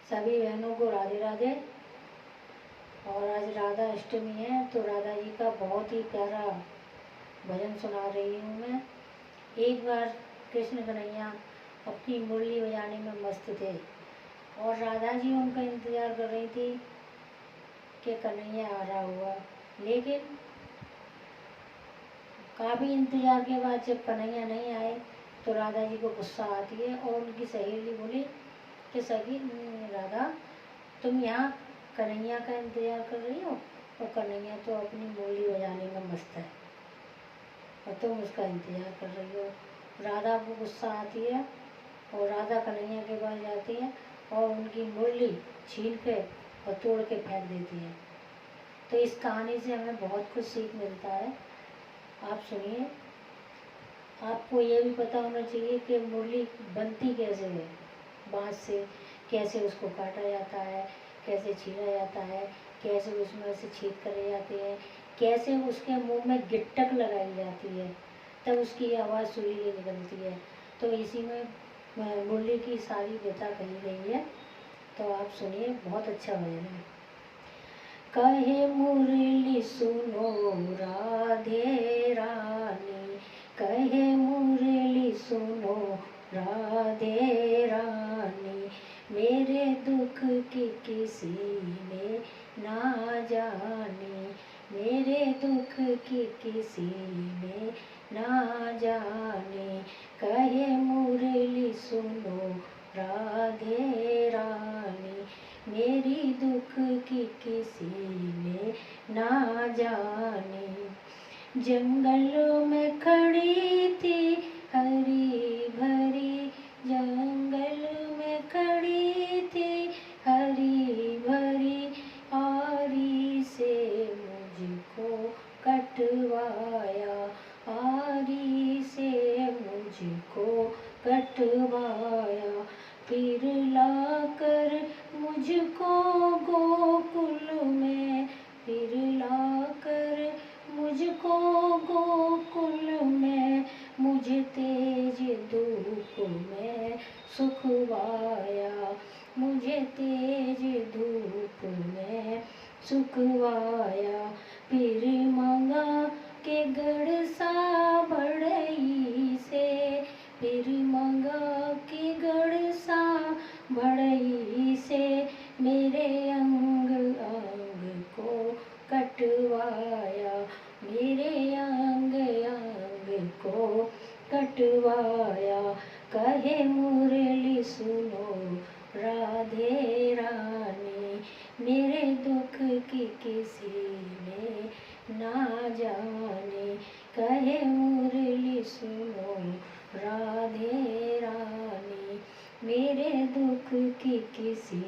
सभी बहनों को राधे राधे। और आज राधा अष्टमी है तो राधा जी का बहुत ही प्यारा भजन सुना रही हूँ मैं। एक बार कृष्ण कन्हैया अपनी मुरली बजाने में मस्त थे और राधा जी उनका इंतज़ार कर रही थी कि कन्हैया आ रहा हुआ, लेकिन काफ़ी इंतज़ार के बाद जब कन्हैया नहीं आए तो राधा जी को गुस्सा आती है और उनकी सहेली बोली कि सखी राधा, तुम यहाँ कन्हैया का इंतज़ार कर रही हो और कन्हैया तो अपनी मुरली बजाने में मस्त है और तुम उसका इंतज़ार कर रही हो। राधा को गुस्सा आती है और राधा कन्हैया के पास जाती है और उनकी मुरली छीन के और तोड़ के फेंक देती है। तो इस कहानी से हमें बहुत कुछ सीख मिलता है। आप सुनिए। आपको ये भी पता होना चाहिए कि मुरली बनती कैसे है, बाँस से कैसे उसको काटा जाता है, कैसे छीला जाता है, कैसे उसमें से छेद करे जाते हैं, कैसे उसके मुंह में गिट्टक लगाई जाती है तब उसकी आवाज़ सुरीली निकलती है। तो इसी में मुरली की सारी व्यथा कही गई है। तो आप सुनिए, बहुत अच्छा भजन है। कहे मुरली सुनो राधे रानी, कहे मुरली सुनो राधे रानी, मेरे दुख की किसी ने ना जानी, मेरे दुख की किसी ने ना जानी, कहे मुरली सुनो राधे रानी, मेरी दुख की किसी ने ना जानी। जंगल में खड़ी थी हरी भरी, जंगल में खड़ी थी हरी भरी, आरी से मुझको कटवाया, आरी से मुझको कटवाया, फिर लाकर मुझको गोकुल में, फिर लाकर मुझको गोकुल में, मुझे तेज धूप में सुखवाया, मुझे तेज धूप में सुखवाया, फिर मंगा के गढ़ सा बढ़ई से, फिर मंगा के गढ़ सा बढ़ई से, मेरे अंग अंग को कटवाया, मेरे अंग अंग को कटवाया, कहे मुरली सुनो राधे रानी, मेरे दुख की किसी ने ना जाने, कहे मुरली सुनो राधे रानी, मेरे दुख की किसी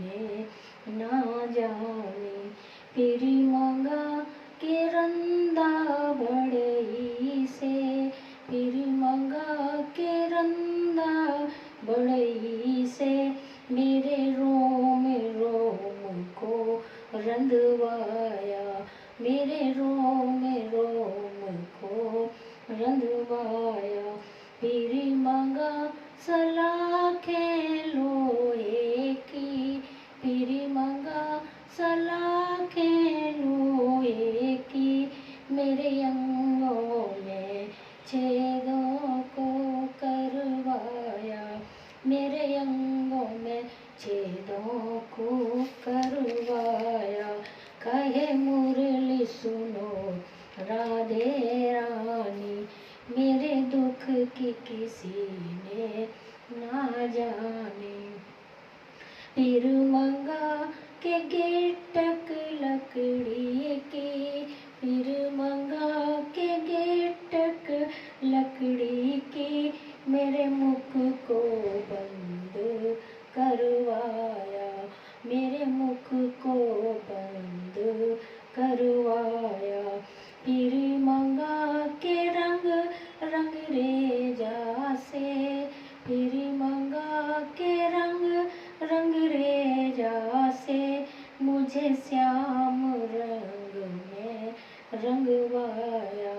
ने ना जाने, फिर मंगा के रंदा बढ़ई से, फिर मंगा के रंदा बढ़ई से, मेरे रोम रोम को रंधवाया, मेरे रोम रोम को रंधवाया, फिर मंगा सलाखें लोहे की, फिर मंगा सलाखें लोहे की, मेरे अंगों में छेदों को करवाया, मेरे अंगों में छेदों को करवाया, कहे मुरली सुनो राधे रानी, मेरे दुख की किसी ने ना जाने, फिर मंगा के गिट्टक लकड़ी की, फिर मंगा के गिट्टक लकड़ी की, मेरे मुख को बंद करवाया, मेरे मुख को बंद करवाया, फिर मंगा के रंग रंग रेजा से, फिर मंगा के रंग रंग रेजा से, मुझे श्याम रंग में रंगवाया,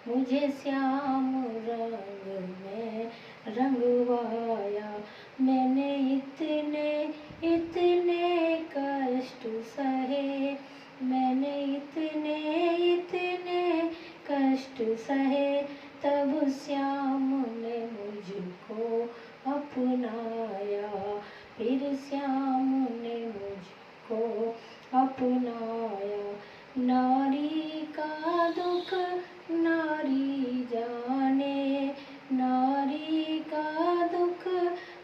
मुझे श्याम रंग में रंगवाया, मैंने इतने इतने कष्ट सहे, मैंने इतने इतने कष्ट सहे, तब श्याम ने मुझको अपनाया, फिर श्याम ने मुझको अपनाया। नारी का दुख नारी जाने, नारी का दुख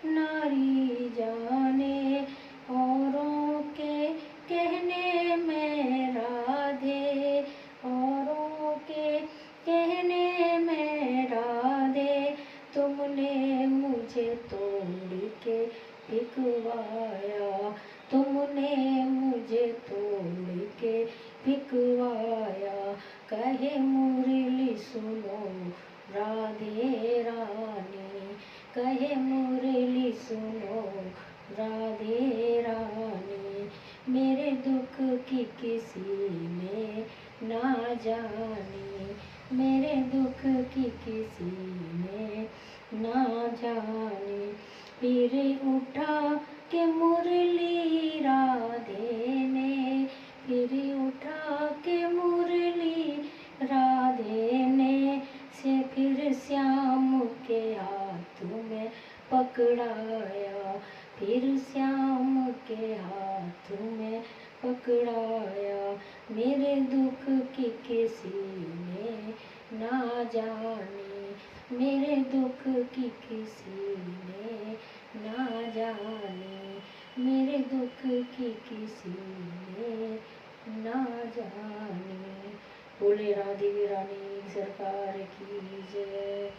नारी जाने, औरों के कहने में राधे, औरों के कहने में राधे, तुमने मुझे तोड़ के फिकवाया, तुमने मुझे तोड़ के फिकवाया। कहे मुरली सुनो राधे रानी, कहे मुरली सुनो राधे रानी, मेरे दुख की किसी ने ना जानी, मेरे दुख की किसी ने ना जानी। फिर उठा के मुरली राधे ने, फिर उठा के मुरली राधे ने, से फिर श्याम के हाथ में पकड़ाया, फिर श्याम के हाथ में पकड़ाया। मेरे दुख की किसी ने ना जानी, मेरे दुख की किसी ने ना जानी, मेरे दुख की किसी ने ना जानी। बोले राधे रानी सरकार की जय।